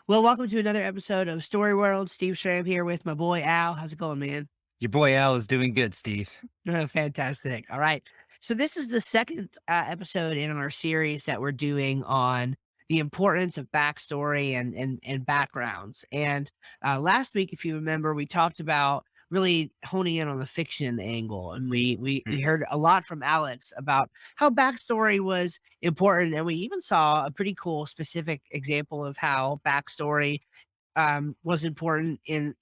Well, welcome to another episode of Story World. Steve Schramm here with my boy Al. How's it going, man? Your boy Al is doing good, Steve. Fantastic. All right. So this is the second episode in our series that we're doing on the importance of backstory and backgrounds. And last week, if you remember, we talked about really honing in on the fiction angle, and we Mm. heard a lot from Alex about how backstory was important, and we even saw a pretty cool specific example of how backstory was important in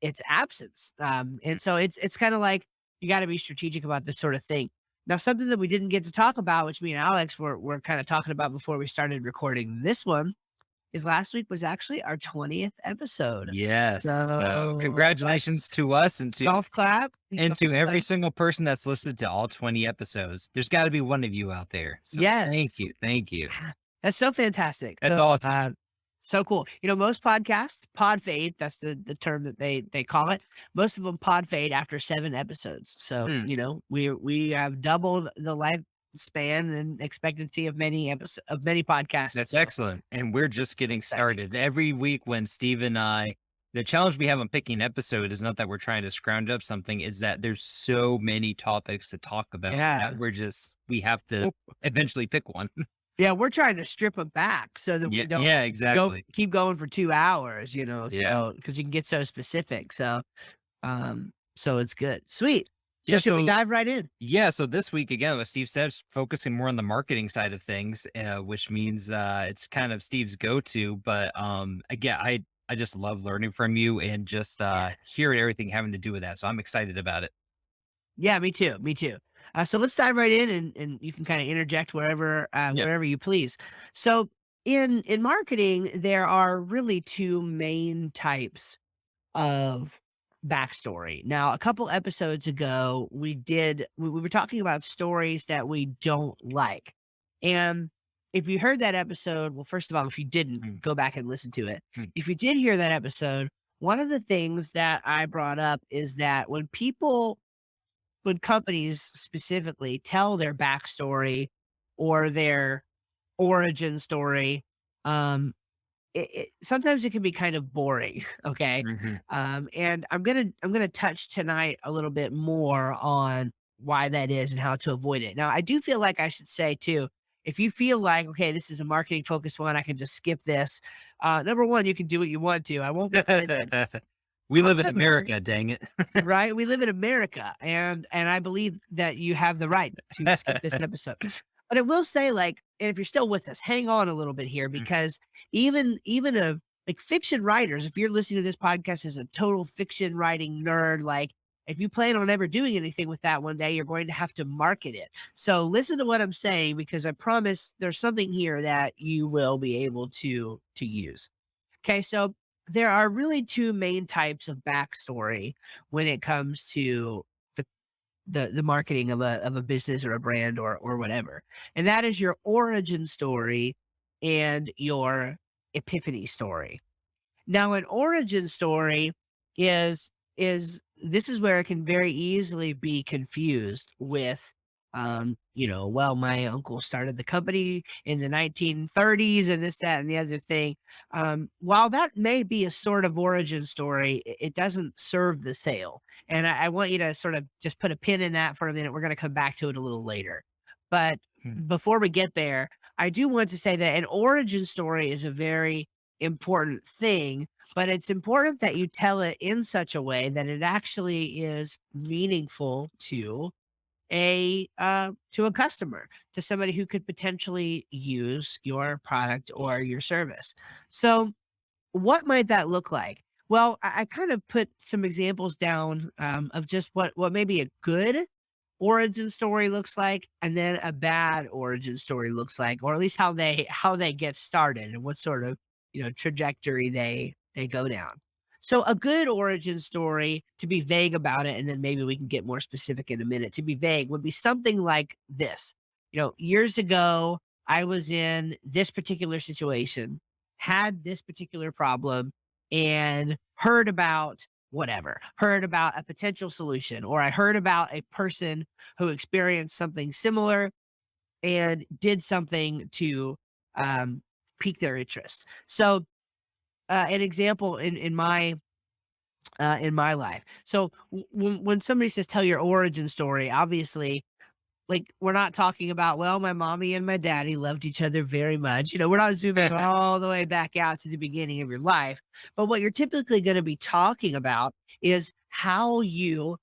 its absence. And so it's kind of like you got to be strategic about this sort of thing. Now, something that we didn't get to talk about, which me and Alex were kind of talking about before we started recording this one, is last week was actually our 20th episode. Yes. So So congratulations to us golf clap. and to Golf every clap. single person that's listened to all 20 episodes. There's got to be one of you out there. So Yes. thank you. Thank you. That's so fantastic. That's So awesome. so cool. Most podcasts pod fade. That's the term that they call it. Most of them pod fade after 7 episodes. So Hmm. we have doubled the lifespan and expectancy of many podcasts. That's So excellent. And we're just getting exciting. started. Every week when Steve and the challenge we have on picking an episode is not that we're trying to scrounge up something, is that there's so many topics to talk about that Yeah. we have to Well, eventually pick one. yeah, we're trying to strip them back so that Yeah. we don't Yeah, go exactly. keep going for 2 hours. Yeah. So because you can get so specific. So it's good. Sweet. So Yeah. should we So dive right in? Yeah, so this week again, what Steve said, focusing more on the marketing side of things, which means it's kind of Steve's go-to. But again, I just love learning from you and just hearing everything having to do with that. So I'm excited about it. Yeah, me too. Me too. So let's dive right in, and you can kind of interject Yeah. wherever you please. So in marketing, there are really two main types of backstory. Now, a couple episodes ago, we were talking about stories that we don't like, and if you heard that episode, well, first of all, if you didn't, Mm, go back and listen to it. mm, If you did hear that episode, one of the things that I brought up is that when companies specifically tell their backstory or their origin story, um, sometimes it can be kind of boring, okay? mhm. And I'm gonna touch tonight a little bit more on why that is and how to avoid it. Now, I do feel like I should say too, if you feel like, okay, this is a marketing focused one, I can just skip this. Number one, you can do what you want to. I won't be offended. We live in However, America, dang it. right? We live in America, and I believe that you have the right to skip this episode. But I will say, like, and if you're still with us, hang on a little bit here Mm, because even a like fiction writers, if you're listening to this podcast as a total fiction writing nerd, like if you plan on ever doing anything with that one day, you're going to have to market it. So listen to what I'm saying because I promise there's something here that you will be able to use. Okay, so there are really two main types of backstory when it comes to the the marketing of a business or a brand or whatever. And that is your origin story and your epiphany story. Now, an origin story is this is where it can very easily be confused with, well, my uncle started the company in the 1930s and this, that, and the other thing. While that may be a sort of origin story, it doesn't serve the sale. And I want you to sort of just put a pin in that for a minute. We're going to come back to it a little later. But mm, before we get there, I do want to say that an origin story is a very important thing, but it's important that you tell it in such a way that it actually is meaningful to a customer, to somebody who could potentially use your product or your service. So, what might that look like? Well, I kind of put some examples down of just what maybe a good origin story looks like, and then a bad origin story looks like, or at least how they get started and what sort of trajectory they go down. So a good origin story, to be vague about it, and then maybe we can get more specific in a minute. To be vague would be something like this. Years ago, I was in this particular situation, had this particular problem, and heard about whatever, heard about a potential solution, or I heard about a person who experienced something similar and did something to pique their interest. So an example in my life. So when somebody says tell your origin story, obviously, like, we're not talking about, well, my mommy and my daddy loved each other very much. We're not zooming all the way back out to the beginning of your life. But what you're typically going to be talking about is how you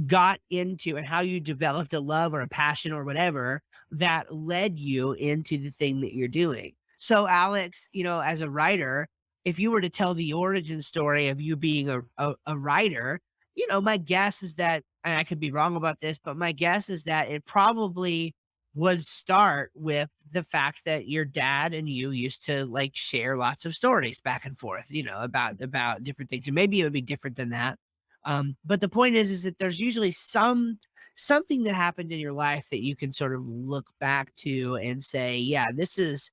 got into and how you developed a love or a passion or whatever that led you into the thing that you're doing. So, Alex, as a writer, if you were to tell the origin story of you being a writer, my guess is that, and I could be wrong about this, but my guess is that it probably would start with the fact that your dad and you used to like share lots of stories back and forth, about different things. And maybe it would be different than that, but the point is that there's usually something that happened in your life that you can sort of look back to and say, yeah, this is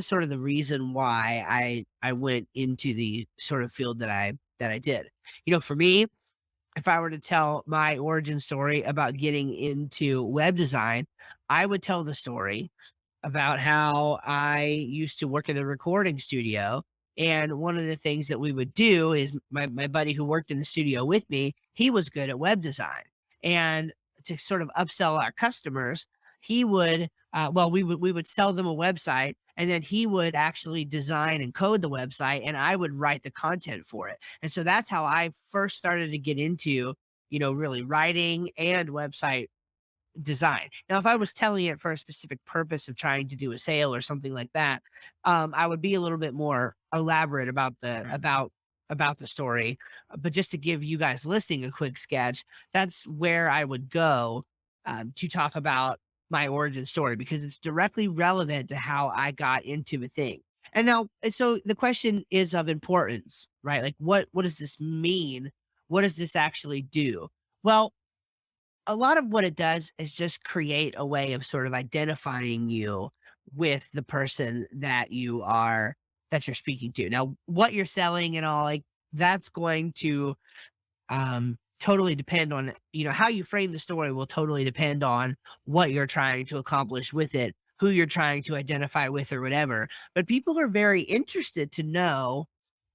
sort of the reason why I went into the sort of field that I did. For me, if I were to tell my origin story about getting into web design, I would tell the story about how I used to work in a recording studio. And one of the things that we would do is my buddy who worked in the studio with me, he was good at web design. And to sort of upsell our customers, he would we would sell them a website, and then he would actually design and code the website, and I would write the content for it. And so that's how I first started to get into, really writing and website design. Now, if I was telling it for a specific purpose of trying to do a sale or something like that, I would be a little bit more elaborate about the story. But just to give you guys listening a quick sketch, that's where I would go to talk about my origin story because it's directly relevant to how I got into the thing. And so the question is of importance, right? Like, what does this mean? What does this actually do? Well, a lot of what it does is just create a way of sort of identifying you with the person that you're speaking to. Now, what you're selling and all, like, that's going to totally depend on, how you frame the story will totally depend on what you're trying to accomplish with it, who you're trying to identify with or whatever. But people are very interested to know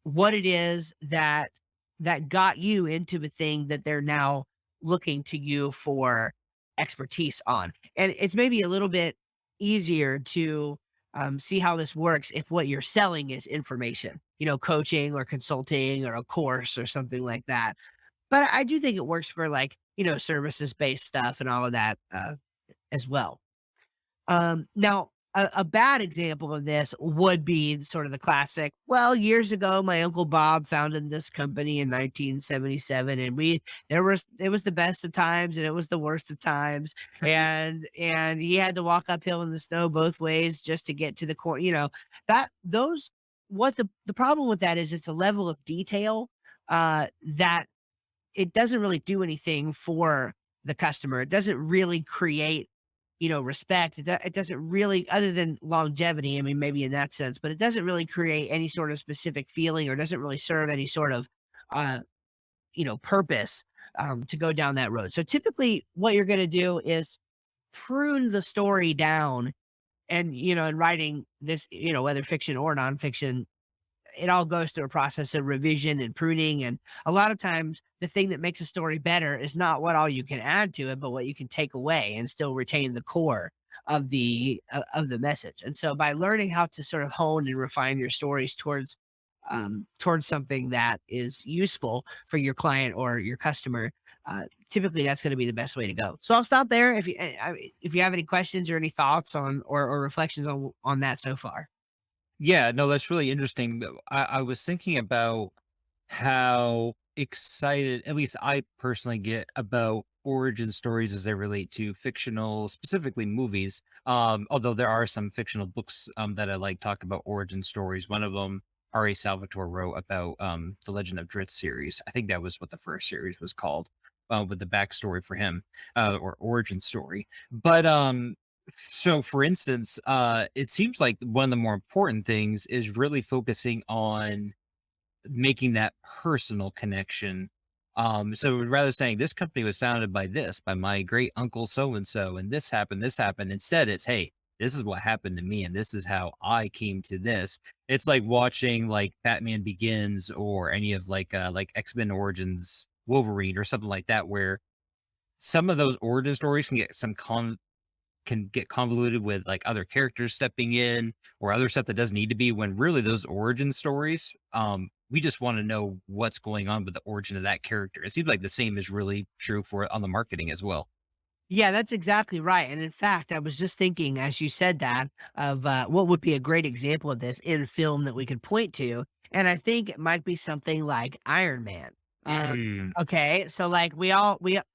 what it is that got you into the thing that they're now looking to you for expertise on. And it's maybe a little bit easier to see how this works if what you're selling is information, coaching or consulting or a course or something like that. But I do think it works for, like, services-based stuff and all of that, as well. Now a bad example of this would be sort of the classic, "Well, years ago, my uncle Bob founded this company in 1977, and we it was the best of times, and it was the worst of times, and he had to walk uphill in the snow both ways just to get to the core." That those what the problem with that is it's a level of detail, that it doesn't really do anything for the customer. It doesn't really create, respect. It doesn't really, other than longevity, I mean, maybe in that sense, but it doesn't really create any sort of specific feeling or doesn't really serve any sort of, uh, purpose, to go down that road. So typically what you're going to do is prune the story down and, in writing this, whether fiction or nonfiction, it all goes through a process of revision and pruning. And a lot of times, the thing that makes a story better is not what all you can add to it, but what you can take away and still retain the core of the message. And so, by learning how to sort of hone and refine your stories towards something that is useful for your client or your customer, typically that's going to be the best way to go. So I'll stop there. If you have any questions or any thoughts on or reflections on that so far. Yeah, no, that's really interesting. I was thinking about how excited, at least I personally get about origin stories as they relate to fictional, specifically movies. Although there are some fictional books that I like talk about origin stories. One of them, R.A. Salvatore wrote about the Legend of Drizzt series. I think that was what the first series was called, with the backstory for him, or origin story. But so, for instance, it seems like one of the more important things is really focusing on making that personal connection. So rather saying this company was founded by this, by my great uncle so and so, and this happened, instead it's, hey, this is what happened to me, and this is how I came to this. It's like watching like Batman Begins or any of like X-Men Origins Wolverine or something like that, where some of those origin stories can get convoluted with like other characters stepping in or other stuff that doesn't need to be, when really those origin stories, we just want to know what's going on with the origin of that character. It seems like the same is really true for on the marketing as well. Yeah, that's exactly right. And in fact, I was just thinking as you said that of what would be a great example of this in film that we could point to. And I think it might be something like Iron Man. Uh, Mm. okay, so like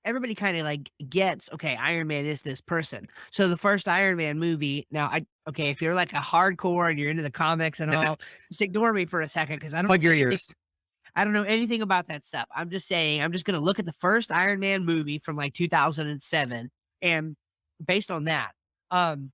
everybody kind of like gets okay, Iron Man is this person. So the first Iron Man movie. Now, okay, if you're like a hardcore and you're into the comics and all, just ignore me for a second because I don't Plug know your anything. ears. I don't know anything about that stuff. I'm just saying, I'm just gonna look at the first Iron Man movie from, like, 2007, and based on that, um,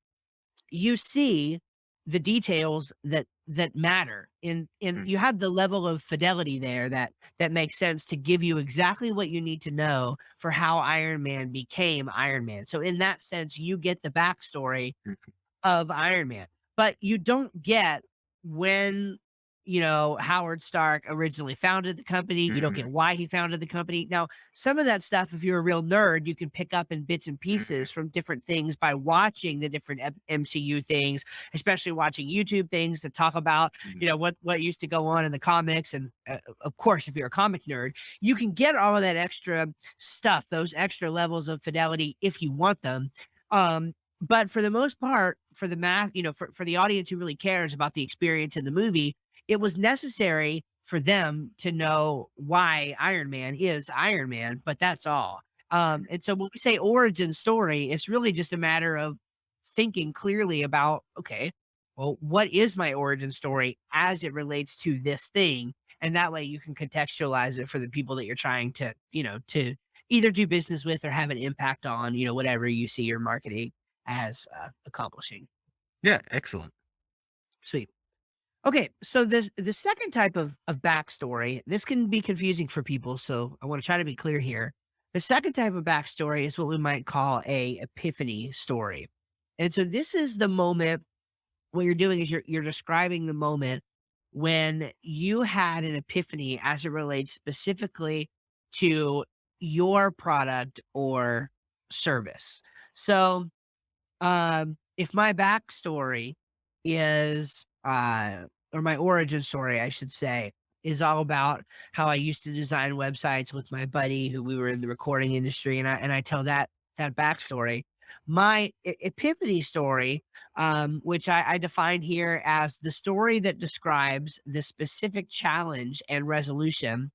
you see the details that matter, and Mm, you have the level of fidelity there that makes sense to give you exactly what you need to know for how Iron Man became Iron Man. So in that sense, you get the backstory mm, of Iron Man, but you don't get when, Howard Stark originally founded the company. You don't mm, get why he founded the company. Now, some of that stuff, if you're a real nerd, you can pick up in bits and pieces mm, from different things by watching the different MCU things, especially watching YouTube things that talk about, mm, what used to go on in the comics. And of course, if you're a comic nerd, you can get all of that extra stuff, those extra levels of fidelity if you want them. But for the most part, for the for the audience who really cares about the experience in the movie, it was necessary for them to know why Iron Man is Iron Man, but that's all. And so when we say origin story, it's really just a matter of thinking clearly about, okay, well, what is my origin story as it relates to this thing? And that way you can contextualize it for the people that you're trying to either do business with or have an impact on, whatever you see your marketing as, accomplishing. yeah, excellent. Sweet. Okay, so the second type of backstory, this can be confusing for people, so I wanna try to be clear here. The second type of backstory is what we might call a epiphany story. And so this is the moment what you're doing is you're describing the moment when you had an epiphany as it relates specifically to your product or service. So if my backstory is, or my origin story, I should say, is all about how I used to design websites with my buddy who we were in the recording industry, and I tell that backstory. My epiphany story, which I define here as the story that describes the specific challenge and resolution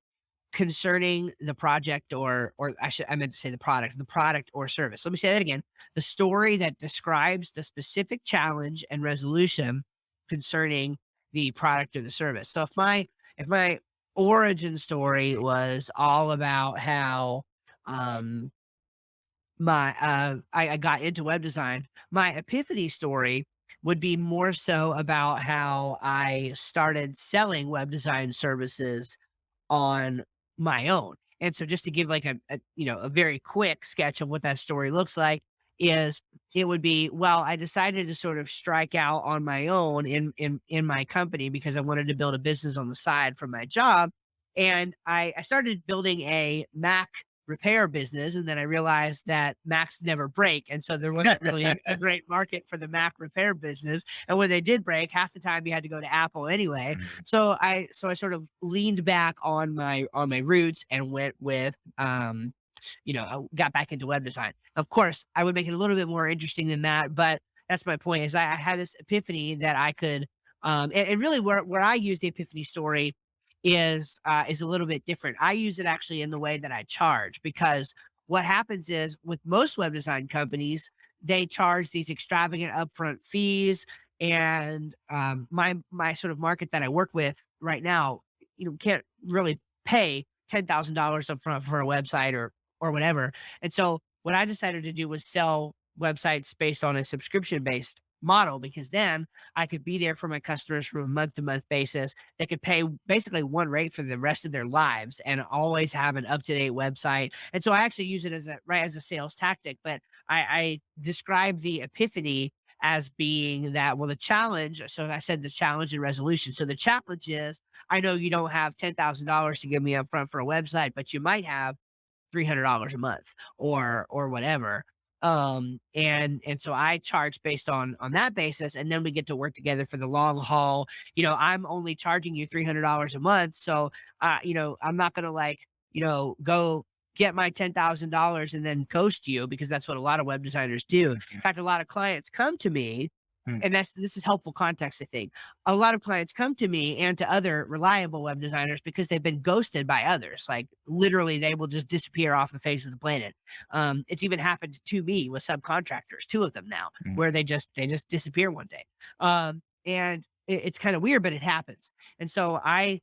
concerning the project or I meant to say the product or service. Let me say that again. The story that describes the specific challenge and resolution concerning the product or the service. So if my origin story was all about how um I got into web design, my epiphany story would be more so about how I started selling web design services on my own. And so just to give like a very quick sketch of what that story looks like is it would be, well, I decided to sort of strike out on my own in my company because I wanted to build a business on the side from my job. And I started building a Mac repair business, and then I realized that Macs never break. And so there wasn't really a great market for the Mac repair business. And when they did break, half the time you had to go to Apple anyway. Mm, So I sort of leaned back on my roots and went with I got back into web design. Of course, I would make it a little bit more interesting than that, but that's my point is I had this epiphany that I could and really where I use the epiphany story is a little bit different. I use it actually in the way that I charge because what happens is with most web design companies, they charge these extravagant upfront fees and my sort of market that I work with right now, can't really pay $10,000 upfront for a website or whatever. And so what I decided to do was sell websites based on a subscription based model because then I could be there for my customers from a month to month basis. They could pay basically one rate for the rest of their lives and always have an up to date website. And so I actually use it as a sales tactic. But I describe the epiphany as being that, well, the challenge. So I said the challenge and resolution. So the challenge is, I know you don't have $10,000 to give me up front for a website, but you might have $300 a month or whatever. And so I charge based on that basis, and then we get to work together for the long haul. I'm only charging you $300 a month, so I'm not gonna like go get my $10,000 and then ghost you, because that's what a lot of web designers do. In fact, a lot of clients come to me, Mm, and this is helpful context, I think. A lot of clients come to me and to other reliable web designers because they've been ghosted by others. Like, literally, they will just disappear off the face of the planet. It's even happened to me with subcontractors, two of them now, mm, where they just disappear one day. And it's kind of weird, but it happens. And so I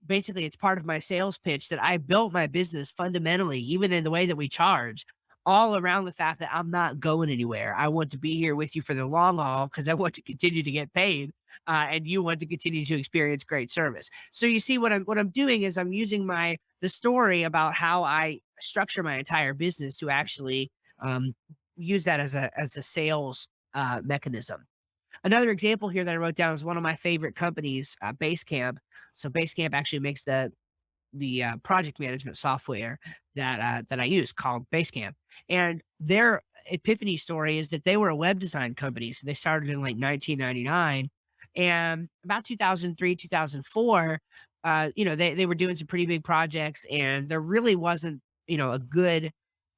basically, it's part of my sales pitch that I built my business fundamentally, even in the way that we charge, all around the fact that I'm not going anywhere. I want to be here with you for the long haul because I want to continue to get paid, and you want to continue to experience great service. So you see, what I'm doing is I'm using the story about how I structure my entire business to actually um, use that as a sales mechanism. Another example here that I wrote down is one of my favorite companies, Basecamp. So Basecamp actually makes the project management software that I use, called Basecamp. And their epiphany story is that they were a web design company. So they started in like 1999, and about 2003, 2004, they were doing some pretty big projects, and there really wasn't, a good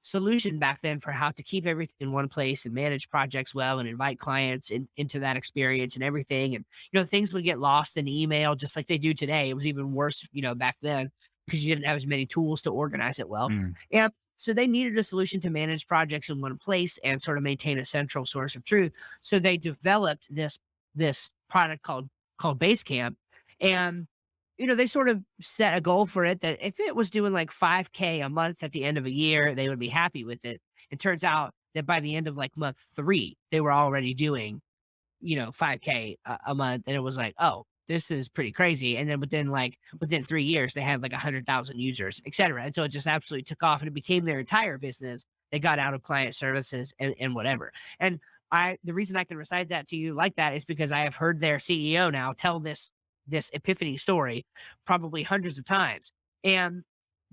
solution back then for how to keep everything in one place and manage projects well and invite clients into that experience and everything. And, things would get lost in email just like they do today. It was even worse, back then, because you didn't have as many tools to organize it well. mm. And so they needed a solution to manage projects in one place and sort of maintain a central source of truth. So they developed this product called Basecamp. And they sort of set a goal for it that if it was doing like 5K a month at the end of a year, they would be happy with it. It turns out that by the end of like month 3, they were already doing 5K a month, and it was like, "Oh, this is pretty crazy." And then within 3 years, they had like 100,000 users, etcetera. And so it just absolutely took off, and it became their entire business. They got out of client services and whatever. And the reason I can recite that to you like that is because I have heard their CEO now tell this epiphany story probably hundreds of times. And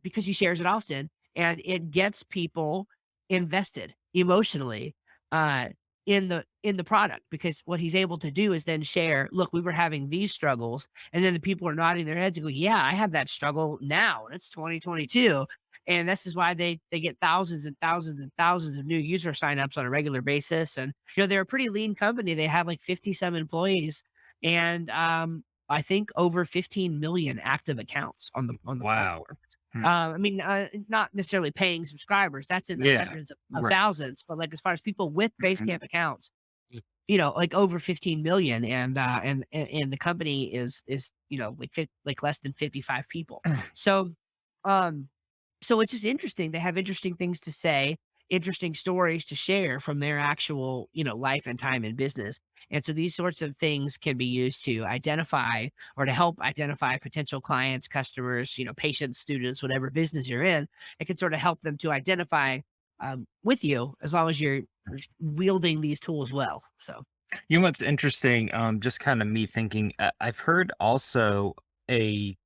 because he shares it often, and it gets people invested emotionally, uh, in the product, because what he's able to do is then share, look, we were having these struggles, and then the people are nodding their heads and go, yeah, I have that struggle now, and it's 2022. And this is why they get thousands and thousands and thousands of new user signups on a regular basis. And they're a pretty lean company. They have like 50 some employees, and I think over 15 million active accounts on the Wow. platform. Hmm. I mean, not necessarily paying subscribers, that's in the Yeah. hundreds of Right. thousands, but, like, as far as people with Mhm. Basecamp accounts, like, over 15 million, and the company is, like, less than 55 people. So, um so it's just interesting. They have interesting things to say, interesting stories to share from their actual, life and time in business. And so these sorts of things can be used to identify, or to help identify potential clients, customers, patients, students, whatever business you're in. It can sort of help them to identify with you, as long as you're wielding these tools well. So, You know what's interesting? Just kind of me thinking. I've heard also a.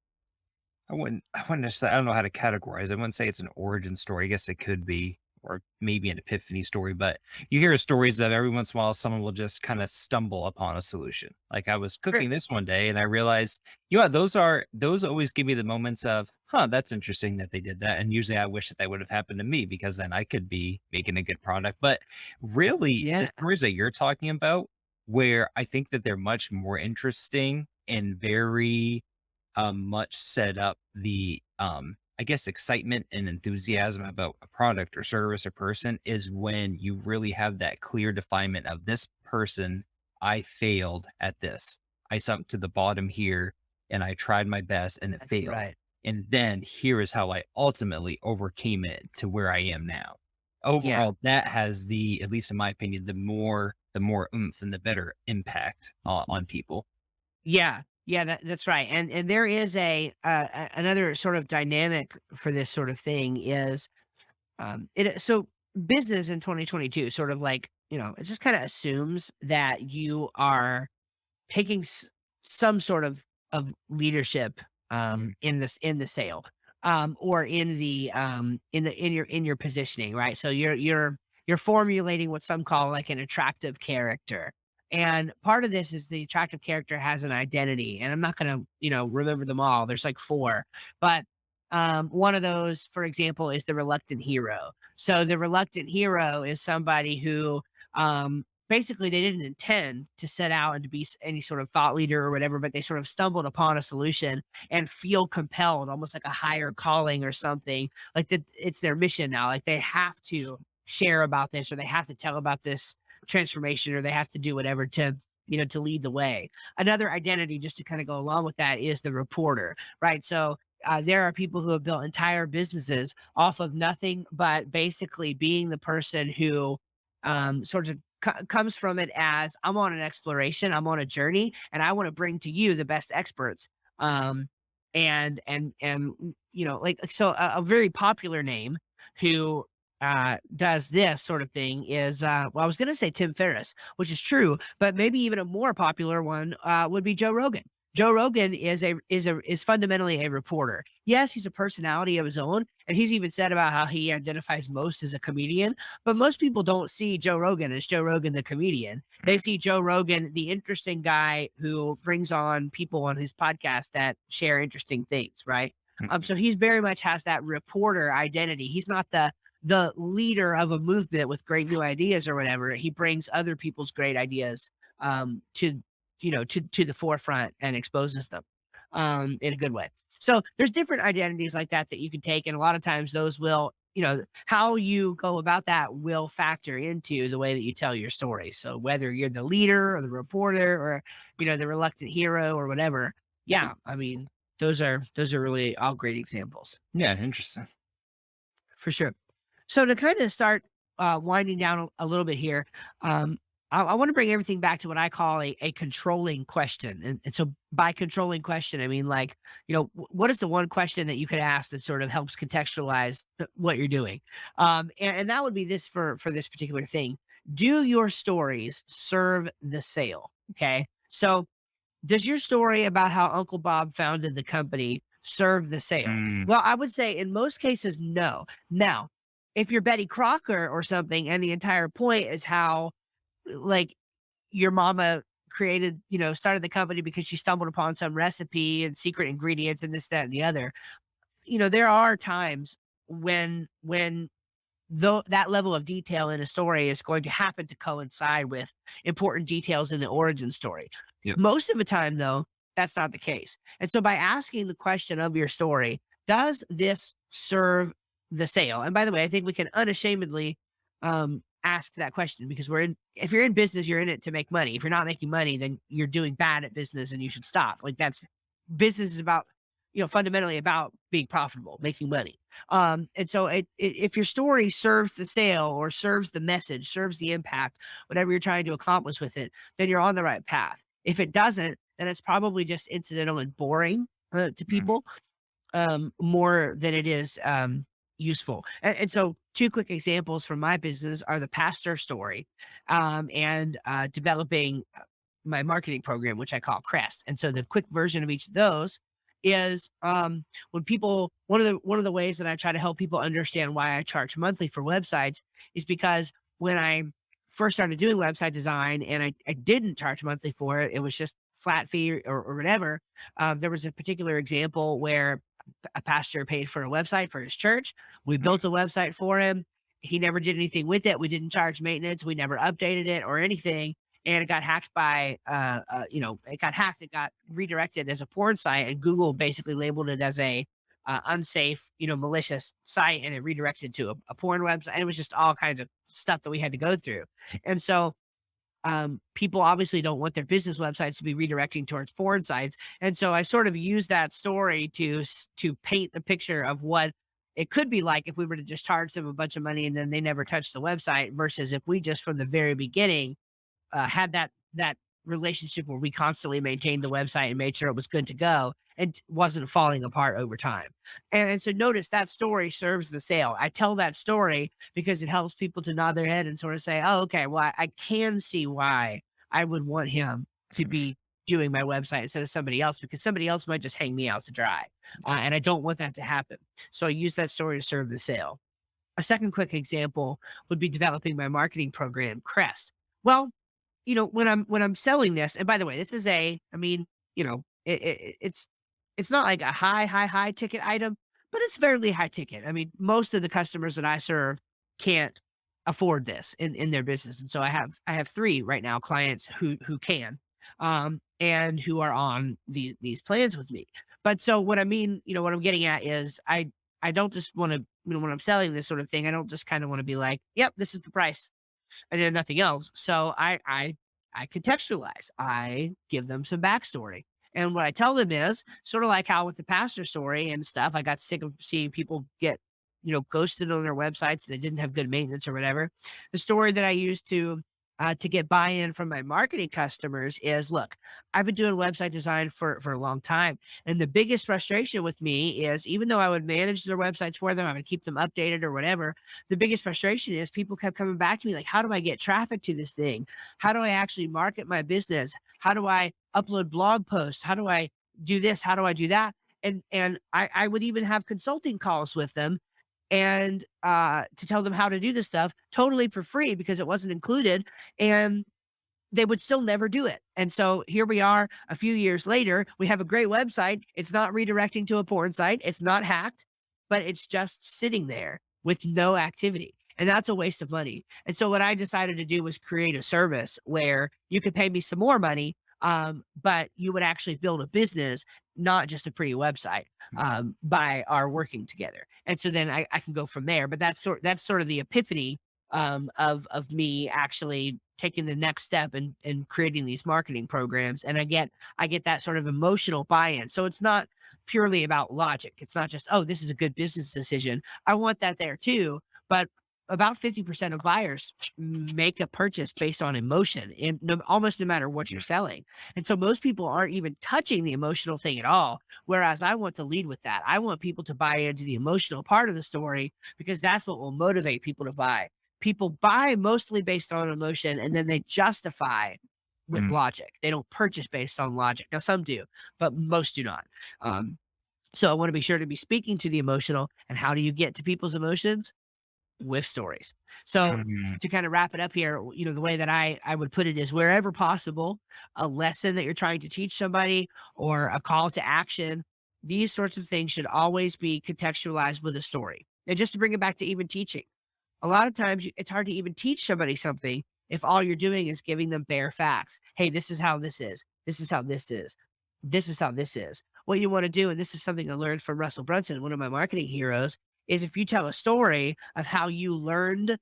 I wouldn't say, I don't know how to categorize. I wouldn't say it's an origin story. I guess it could be, or maybe an epiphany story. But you hear stories of every once in a while someone will just kind of stumble upon a solution. Like I was sure. cooking this one day and I realized, those always give me the moments of, huh, that's interesting that they did that. And usually I wish that would have happened to me because then I could be making a good product. But really, the Yeah. stories that you're talking about, where I think that they're much more interesting and very much set up the I guess excitement and enthusiasm about a product or service or person, is when you really have that clear definement of this person. I failed at this. I sunk to the bottom here and I tried my best and it That's failed. right. And then here is how I ultimately overcame it to where I am now. Yeah. Overall, that has the, at least in my opinion, the more oomph and the better impact on people. Yeah. Yeah, that's right. And there is another sort of dynamic for this sort of thing is, so business in 2022, sort of like, it just kind of assumes that you are taking some sort of leadership in the sale or in your positioning, right? So you're formulating what some call like an attractive character. And part of this is the attractive character has an identity. And I'm not going to, remember them all. There's like four. But one of those, for example, is the reluctant hero. So the reluctant hero is somebody who basically they didn't intend to set out and to be any sort of thought leader or whatever, but they sort of stumbled upon a solution and feel compelled, almost like a higher calling or something, like that it's their mission now. Like they have to share about this, or they have to tell about this transformation, or they have to do whatever to, to lead the way. Another identity, just to kind of go along with that, is the reporter, right? So there are people who have built entire businesses off of nothing but basically being the person who sort of comes from it as I'm on an exploration, I'm on a journey, and I want to bring to you the best experts. Um, like so, a very popular name who does this sort of thing is well, I was going to say Tim Ferriss, which is true, but maybe even a more popular one would be Joe Rogan. Joe Rogan is fundamentally a reporter. Yes, he's a personality of his own, and he's even said about how he identifies most as a comedian. But most people don't see Joe Rogan as Joe Rogan the comedian. They see Joe Rogan, the interesting guy who brings on people on his podcast that share interesting things, right? Mhm. So he's very much has that reporter identity. He's not the leader of a movement with great new ideas or whatever. He brings other people's great ideas to to the forefront and exposes them in a good way. So there's different identities like that that you can take, and a lot of times those will, how you go about that will factor into the way that you tell your story. So whether you're the leader or the reporter or the reluctant hero or whatever, yeah, I mean those are really all great examples Yeah, interesting. for sure. So to kind of start winding down a little bit here, I want to bring everything back to what I call a controlling question. And so by controlling question, I mean like, what is the one question that you could ask that sort of helps contextualize what you're doing? And that would be this for this particular thing. Do your stories serve the sale? Okay. So does your story about how Uncle Bob founded the company serve the sale? Mm, Well, I would say in most cases, no. Now, if you're Betty Crocker or something, and the entire point is how, like, your mama created, started the company because she stumbled upon some recipe and secret ingredients and this, that, and the other. There are times when though that level of detail in a story is going to happen to coincide with important details in the origin story. yep. Most of the time, though, that's not the case. And so by asking the question of your story, does this serve the sale? And by the way, I think we can unashamedly ask that question because if you're in business, you're in it to make money. If you're not making money, then you're doing bad at business and you should stop. Like business is about, fundamentally about being profitable, making money. And so if your story serves the sale or serves the message, serves the impact, whatever you're trying to accomplish with it, then you're on the right path. If it doesn't, then it's probably just incidental and boring to Mm, people more than it is useful. And so, two quick examples from my business are the pastor story and developing my marketing program, which I call Crest. And so, the quick version of each of those is when people one of the ways that I try to help people understand why I charge monthly for websites is because when I first started doing website design and I didn't charge monthly for it, it was just flat fee or whatever. There was a particular example where a pastor paid for a website for his church. We built a website for him. He never did anything with it. We didn't charge maintenance. We never updated it or anything. And it got hacked by, it got hacked. It got redirected as a porn site, and Google basically labeled it as a unsafe, malicious site, and it redirected to a porn website. And it was just all kinds of stuff that we had to go through. And so people obviously don't want their business websites to be redirecting towards porn sites. And so I sort of use that story to paint the picture of what it could be like if we were to just charge them a bunch of money and then they never touch the website versus if we just from the very beginning had that relationship where we constantly maintained the website and made sure it was good to go and wasn't falling apart over time. And so notice that story serves the sale. I tell that story because it helps people to nod their head and sort of say, oh, okay, well, I can see why I would want him to be doing my website instead of somebody else, because somebody else might just hang me out to dry. And I don't want that to happen. So I use that story to serve the sale. A second quick example would be developing my marketing program, Crest. Well, when I'm selling this, and by the way, this is I mean, it's not like a high ticket item, but it's fairly high ticket. I mean, most of the customers that I serve can't afford this in their business. And so I have three right now clients who can and who are on these plans with me. But so what I mean, what I'm getting at is I don't just want to, when I'm selling this sort of thing, I don't just kind of want to be like, yep, this is the price. I did nothing else. So I contextualize. I give them some backstory. And what I tell them is sort of like how with the pastor story and stuff, I got sick of seeing people get, ghosted on their websites. They didn't have good maintenance or whatever. The story that I used to get buy-in from my marketing customers is, look, I've been doing website design for a long time. And the biggest frustration with me is, even though I would manage their websites for them, I would keep them updated or whatever, the biggest frustration is people kept coming back to me like, how do I get traffic to this thing? How do I actually market my business? How do I upload blog posts? How do I do this? How do I do that? And I would even have consulting calls with them and to tell them how to do this stuff totally for free because it wasn't included. And they would still never do it. And so here we are a few years later. We have a great website. It's not redirecting to a porn site. It's not hacked, but it's just sitting there with no activity. And that's a waste of money. And so what I decided to do was create a service where you could pay me some more money, but you would actually build a business, not just a pretty website, by our working together. And so then I can go from there. But that's sort of the epiphany of me actually taking the next step and creating these marketing programs. And I get that sort of emotional buy-in. So it's not purely about logic. It's not just, oh, this is a good business decision. I want that there too. But about 50% of buyers make a purchase based on emotion, and almost no matter what you're selling. And so most people aren't even touching the emotional thing at all. Whereas I want to lead with that. I want people to buy into the emotional part of the story because that's what will motivate people to buy. People buy mostly based on emotion, and then they justify with Mm. logic. They don't purchase based on logic. Now, some do, but most do not. So I want to be sure to be speaking to the emotional. And how do you get to people's emotions? With stories. So Mm. to kind of wrap it up here, the way that I would put it is, wherever possible, a lesson that you're trying to teach somebody or a call to action, these sorts of things should always be contextualized with a story. And just to bring it back to even teaching, a lot of times it's hard to even teach somebody something if all you're doing is giving them bare facts. Hey, this is how this is. This is how this is. This is how this is. What you want to do, and this is something I learned from Russell Brunson, one of my marketing heroes, is if you tell a story of how you learned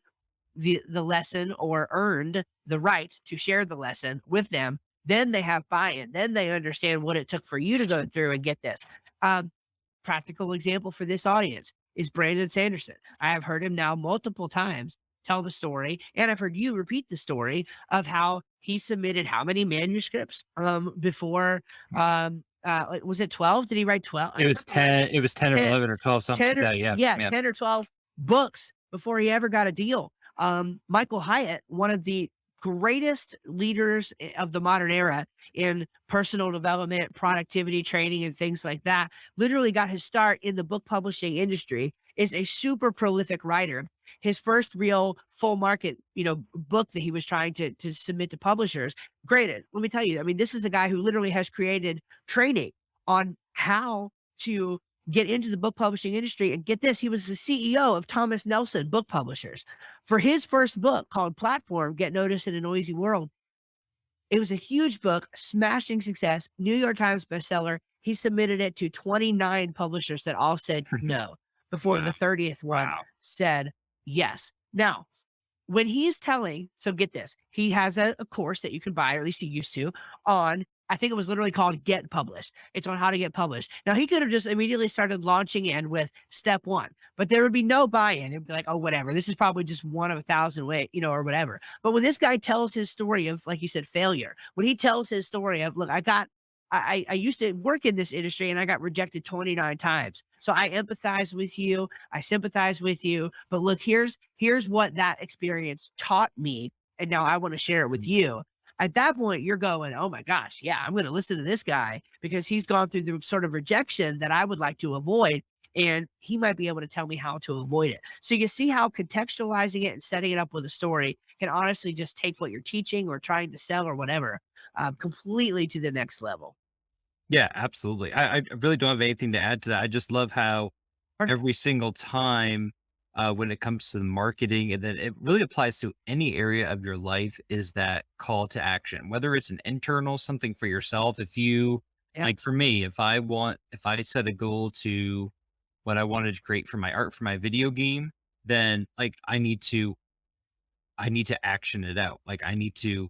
the lesson or earned the right to share the lesson with them, then they have buy-in. Then they understand what it took for you to go through and get this. Um, Practical example for this audience is Brandon Sanderson. I have heard him now multiple times tell the story, and I've heard you repeat the story of how he submitted how many manuscripts before like, was it 12? Did he write 12? I It can't was remember. 10, it was 10 or 10, 11 or 12, something like 10 or that. Yeah. yeah, Yeah. 10 or 12 books before he ever got a deal. Michael Hyatt, one of the greatest leaders of the modern era in personal development, productivity training, and things like that, literally got his start in the book publishing industry, is a super prolific writer. His first real full market, book that he was trying to submit to publishers. Granted, let me tell you, I mean, this is a guy who literally has created training on how to get into the book publishing industry. And get this, he was the CEO of Thomas Nelson Book Publishers. For his first book called Platform, Get Noticed in a Noisy World, it was a huge book, smashing success, New York Times bestseller. He submitted it to 29 publishers that all said no before Wow. the 30th one Wow. said yes. Now, when he's telling, so get this, he has a course that you can buy, or at least he used to, on I think it was literally called Get Published. It's on how to get published. Now he could have just immediately started launching in with step one, but there would be no buy-in. It'd be like, oh, whatever. This is probably just one of a thousand way, or whatever. But when this guy tells his story of, like you said, failure, when he tells his story of, look, I used to work in this industry and I got rejected 29 times. So I empathize with you. I sympathize with you. But look, here's what that experience taught me. And now I want to share it with you. At that point, you're going, oh my gosh, yeah, I'm going to listen to this guy because he's gone through the sort of rejection that I would like to avoid. And he might be able to tell me how to avoid it. So you see how contextualizing it and setting it up with a story can honestly just take what you're teaching or trying to sell or whatever completely to the next level. Yeah, absolutely. I really don't have anything to add to that. I just love how Perfect. every single time when it comes to the marketing, and then it really applies to any area of your life, is that call to action, whether it's an internal something for yourself. If you Yep. like, for me, if I set a goal to what I wanted to create for my art for my video game, then like I need to action it out. Like I need to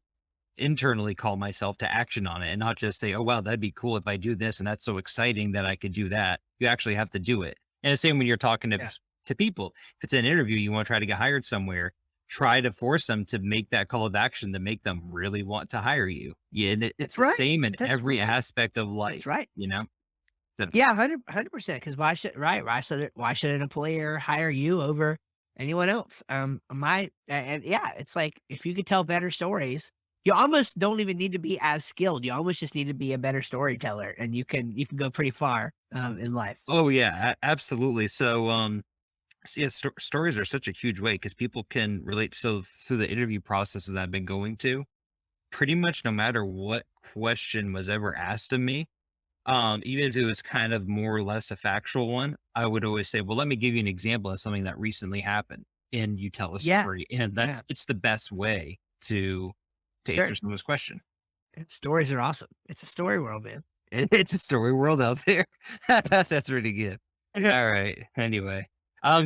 internally call myself to action on it and not just say, "Oh, wow, that'd be cool if I do this. And that's so exciting that I could do that." You actually have to do it. And the same when you're talking Yeah. to people. If it's an interview, you want to try to get hired somewhere, try to force them to make that call of action to make them really want to hire you. Yeah. And it's That's the right. same in That's every right. aspect of That's life, right. you know? So, Yeah, 100%. Because why should an employer hire you over anyone else? And yeah, it's like if you could tell better stories, you almost don't even need to be as skilled. You almost just need to be a better storyteller, and you can go pretty far in life. oh yeah, absolutely. So, yeah, stories are such a huge way because people can relate. So through the interview processes that I've been going to, pretty much no matter what question was ever asked of me, even if it was kind of more or less a factual one, I would always say, "Well, let me give you an example of something that recently happened," and you tell a Yeah, story, and yeah, it's the best way to answer sure. someone's question. Stories are awesome. It's a story world, man. It's a story world out there. That's really good. All right. Anyway,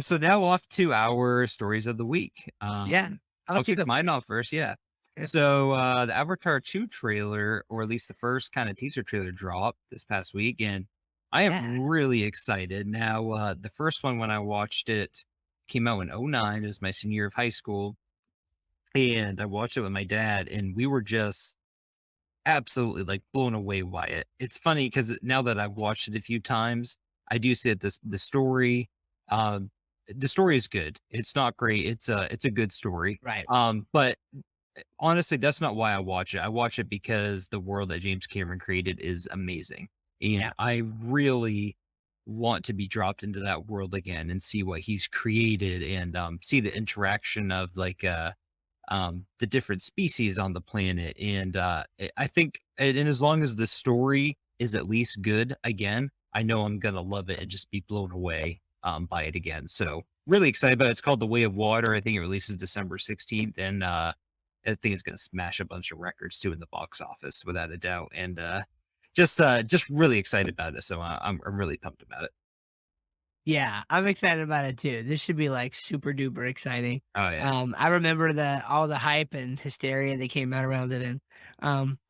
so now off to our stories of the week. Yeah, I'll I'll let you kick go mine first. off first. Yeah. Yeah, So the Avatar 2 trailer, or at least the first kind of teaser trailer, dropped this past week, and I yeah, am really excited. Now, the first one when I watched it came out in '09. It was my senior year of high school, and I watched it with my dad, and we were just absolutely like blown away by it. It's funny because now that I've watched it a few times, I do see that um, the story is good. It's not great. It's a good story. right. But honestly, that's not why I watch it. I watch it because the world that James Cameron created is amazing. And Yeah, I really want to be dropped into that world again and see what he's created, and see the interaction of the different species on the planet. And I think, and as long as the story is at least good, again, I know I'm gonna love it and just be blown away by it again. So really excited about it. It's called The Way of Water. I think it releases December 16th, and I think it's gonna smash a bunch of records too in the box office without a doubt. And just really excited about it. So I'm really pumped about it. yeah, I'm excited about it too. This should be like super duper exciting. Oh yeah. I remember the all the hype and hysteria that came out around it, and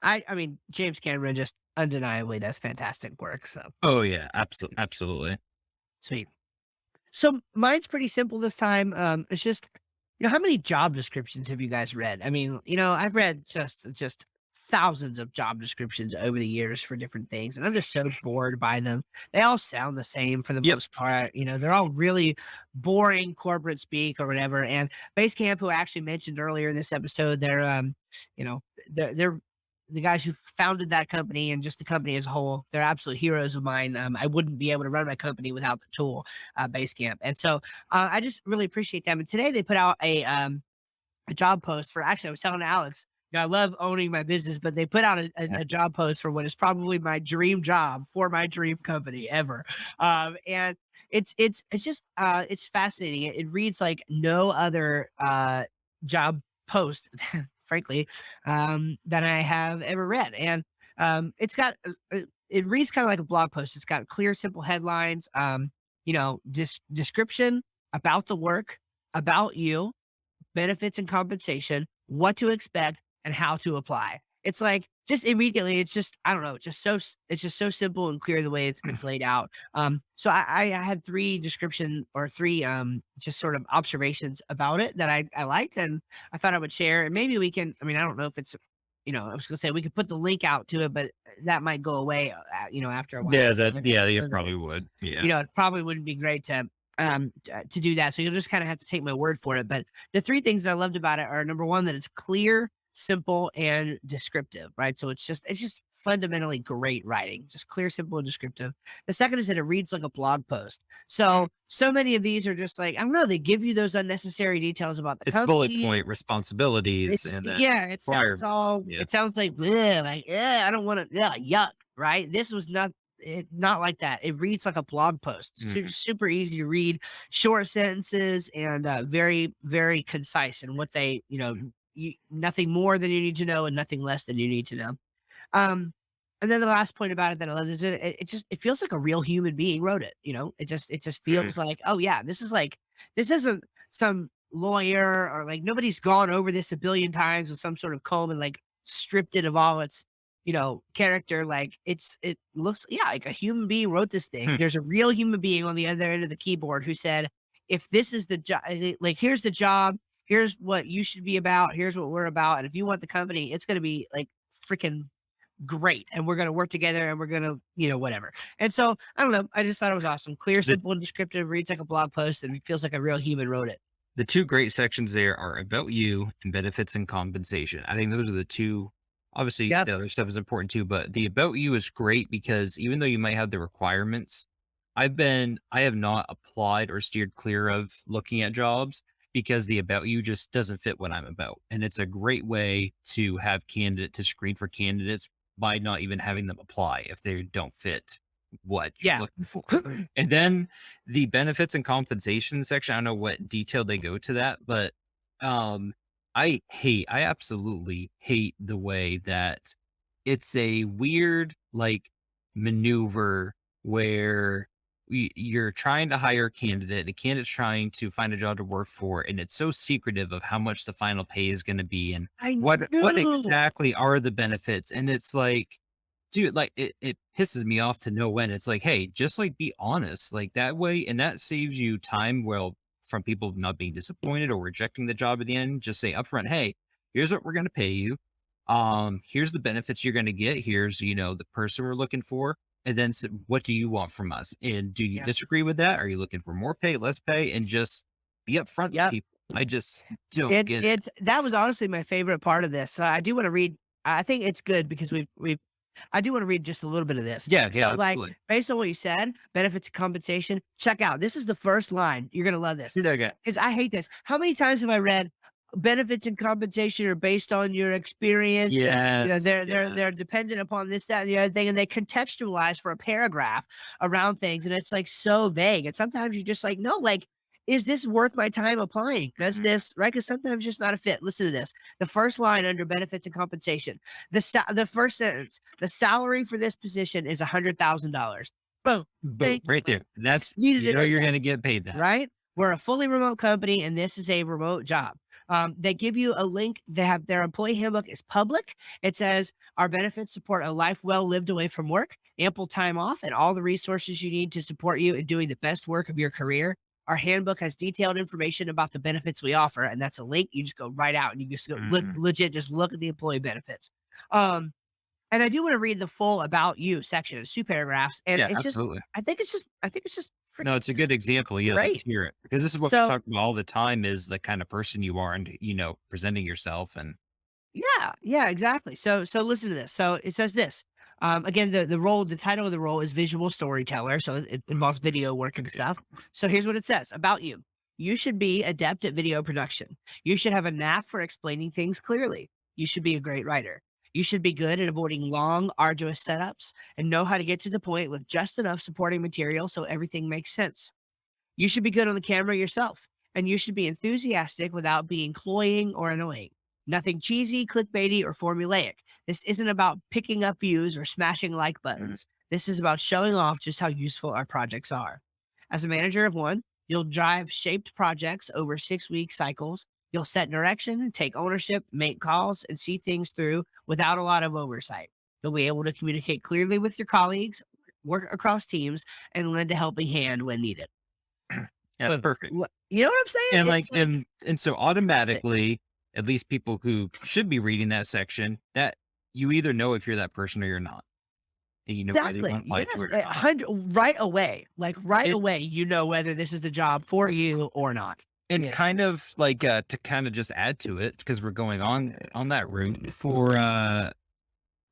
I mean James Cameron just undeniably does fantastic work. So Oh yeah. Absolutely. sweet. So mine's pretty simple this time. It's just, how many job descriptions have you guys read? I mean, I've read just thousands of job descriptions over the years for different things, and I'm just so bored by them. They all sound the same for the Yep. most part. They're all really boring corporate speak or whatever. And Basecamp, who I actually mentioned earlier in this episode, you know, they're the guys who founded that company and just the company as a whole. They're absolute heroes of mine. I wouldn't be able to run my company without the tool Basecamp. And so I just really appreciate them. And today they put out a job post for, actually, I was telling Alex, I love owning my business, but they put out Yeah. a job post for what is probably my dream job for my dream company ever. And it's just it's fascinating. It reads like no other job post, frankly, that I have ever read. And it reads kind of like a blog post. It's got clear, simple headlines, description about the work, about you, benefits and compensation, what to expect, and how to apply. it's like just immediately, it's just, I don't know, it's just so simple and clear the way it's laid out. So I had three description or three just sort of observations about it that I liked and I thought I would share. And maybe we can, I mean, I don't know if it's, I was gonna say we could put the link out to it, but that might go away, after a while. Yeah, So that yeah, you so that probably would. Yeah. it probably wouldn't be great to do that. So you'll just kind of have to take my word for it. But the three things that I loved about it are number one, that it's clear, simple, and descriptive, right? So it's just fundamentally great writing, just clear, simple, and descriptive. The second is that it reads like a blog post. So many of these are just like, I don't know, they give you those unnecessary details about the It's bullet company. point responsibilities It's and then yeah, requirements. Yeah. it sounds like, "Bleh," like, yeah, I don't wanna, yeah, yuck, right? This was not like that. It reads like a blog post. Mhm. Super easy to read, short sentences, and, very, very concise in what they, nothing more than you need to know and nothing less than you need to know. Um, and then the last point about it that I love is it feels like a real human being wrote it, it just Mhm. feels like, oh yeah, this isn't some lawyer or like nobody's gone over this a billion times with some sort of comb and like stripped it of all its, character. Like it looks, yeah, like a human being wrote this thing. Hmm. There's a real human being on the other end of the keyboard who said, if this is the job, like here's the job, here's what you should be about, here's what we're about. And if you want the company, it's gonna be like freaking great, and we're gonna work together, and we're gonna, whatever. And so, I don't know, I just thought it was awesome. Clear, The simple, and descriptive, reads like a blog post, and feels like a real human wrote it. the 2 great sections there are about you and benefits and compensation. I think those are the 2. Obviously, Yep. the other stuff is important too, but the about you is great because even though you might have the requirements, I have not applied or steered clear of looking at jobs because the about you just doesn't fit what I'm about. And it's a great way to have to screen for candidates by not even having them apply if they don't fit what you're Yeah. looking for. And then the benefits and compensation section, I don't know what detail they go to that, but um I absolutely hate the way that it's a weird like maneuver where you're trying to hire a candidate, the candidate's trying to find a job to work for, and it's so secretive of how much the final pay is going to be and I what know. exactly are the benefits. And it's like, dude, like it pisses me off to no end. It's like, hey, just like be honest, like that way, and that saves you time. Well, from people not being disappointed or rejecting the job at the end, just say upfront, hey, here's what we're going to pay you. Here's the benefits you're going to get. Here's the person we're looking for, and then what do you want from us? And do you Yep. disagree with that? Are you looking for more pay, less pay, and just be upfront with Yep. people? I just don't It's get it. it's that was honestly my favorite part of this. So I do wanna read, I think it's good because we've I do wanna read just a little bit of this. Yeah, yeah, So, like, absolutely. based on what you said, benefits and compensation, check out. This is the first line. You're gonna love this Okay. because I hate this. How many times have I read benefits and compensation are based on your experience and, Yes, yes. they're dependent upon this, that, and the other thing, and they contextualize for a paragraph around things, and it's, like, so vague, and sometimes you're just like, "No, like, is this worth my time applying? Does Mhm. this," right? Because sometimes it's just not a fit. Listen to this. The first line under benefits and compensation. The first sentence, "The salary for this position is $100,000." Boom. Boom, Thank you, right there. buddy. That's Needed you to know know you're that, gonna get paid that. right? We're a fully remote company, and this is a remote job. They give you a link. They have their employee handbook is public. It says our benefits support a life well lived away from work, ample time off, and all the resources you need to support you in doing the best work of your career. Our handbook has detailed information about the benefits we offer, and that's a link. You just go right out and you just go Mhm. legit, just look at the employee benefits. Um, and I do want to read the full about you section. It's two paragraphs, and Yeah, absolutely. I think it's just No, freaking it's a good example. Yeah, let's great. hear it. Because this is what we So talk about all the time is the kind of person you are and, presenting yourself and yeah, yeah, exactly. So listen to this. So it says this. Again, the title of the role is visual storyteller. So it involves video work and okay. stuff. So here's what it says about you. You should be adept at video production. You should have a knack for explaining things clearly. You should be a great writer. You should be good at avoiding long, arduous setups and know how to get to the point with just enough supporting material so everything makes sense. You should be good on the camera yourself, and you should be enthusiastic without being cloying or annoying. Nothing cheesy, clickbaity, or formulaic. This isn't about picking up views or smashing like Mhm. buttons. This is about showing off just how useful our projects are. As a manager of one, you'll drive shaped projects over 6 week cycles. You'll set direction, take ownership, make calls, and see things through without a lot of oversight. You'll be able to communicate clearly with your colleagues, work across teams, and lend a helping hand when needed. That's But perfect. you know what I'm saying? And like It's like, and so automatically, at least people who should be reading that section, that you either know if you're that person or you're not. And you know whether you exactly. want to apply to Yes. it or A not. hundred right away. Like right It away, you know whether this is the job for you or not. and Yeah. kind of like to kind of just add to it, because we're going on that route for I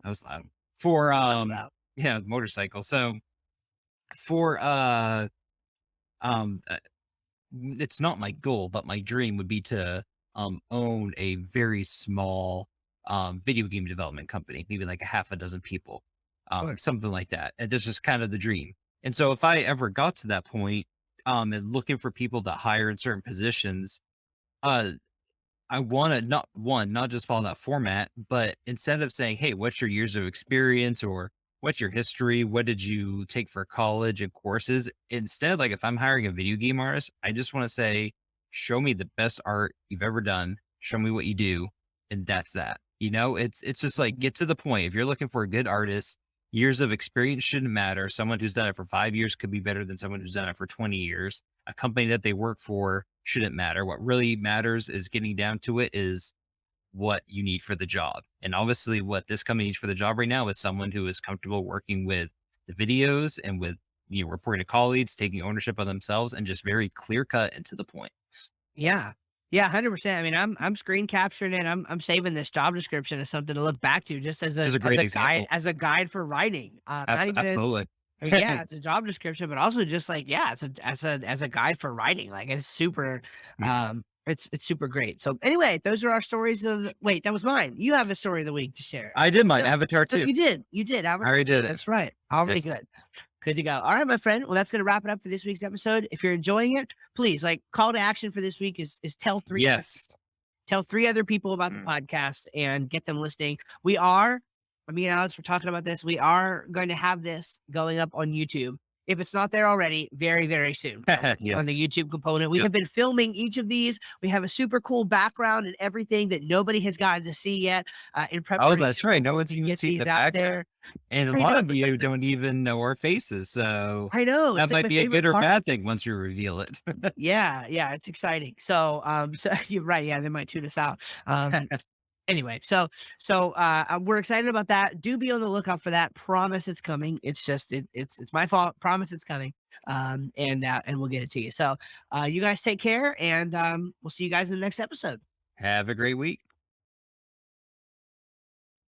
was loud. For What's that? yeah, motorcycle. So for um uh, it's not my goal, but my dream would be to own a very small video game development company, maybe like a half a dozen people, Sure. something like that. And that's just kind of the dream. And so if I ever got to that point, and looking for people to hire in certain positions, uh I want to not just follow that format, but instead of saying, "Hey, what's your years of experience?" or "What's your history? What did you take for college and courses?" Instead, like if I'm hiring a video game artist, I just want to say, "Show me the best art you've ever done. Show me what you do." And that's that. It's just like get to the point. If you're looking for a good artist, years of experience shouldn't matter. Someone who's done it for 5 years could be better than someone who's done it for 20 years. A company that they work for shouldn't matter. What really matters is getting down to it is what you need for the job. And obviously, what this company needs for the job right now is someone who is comfortable working with the videos and with reporting to colleagues, taking ownership of themselves, and just very clear cut and to the point. Yeah. Yeah, 100%. I mean, I'm screen capturing it. I'm saving this job description as something to look back to just Is a great example. as a guide for writing. Not even Absolutely. I mean, yeah, it's a job description, but also just like, yeah, it's a as a guide for writing. Like it's super it's super great. So anyway, those are our stories of wait, that was mine. You have a story of the week to share. I did mine. No, Avatar no, too. you did. You did. I already did it. That's right. Already Yes. good. Good to go. All right, my friend. Well, that's going to wrap it up for this week's episode. If you're enjoying it, please like call to action for this week is Yes. tell 3 other people about the podcast and get them listening. Me and Alex were talking about this. We are going to have this going up on YouTube. If it's not there already, very, very soon on the Yes. YouTube component. We Yep. have been filming each of these. We have a super cool background and everything that nobody has gotten to see yet in Oh, preparation that's right. No for one's to even get seen these the out background. there. And a I lot know. of you don't even know our faces. So I know. that It's like might my be a good favorite or part. bad thing once you reveal it. Yeah, yeah, it's exciting. So, so you're right. Yeah, they might tune us out. Anyway, we're excited about that. Do be on the lookout for that. Promise it's coming. It's just it's my fault. Promise it's coming. And we'll get it to you. So, you guys take care, and we'll see you guys in the next episode. Have a great week.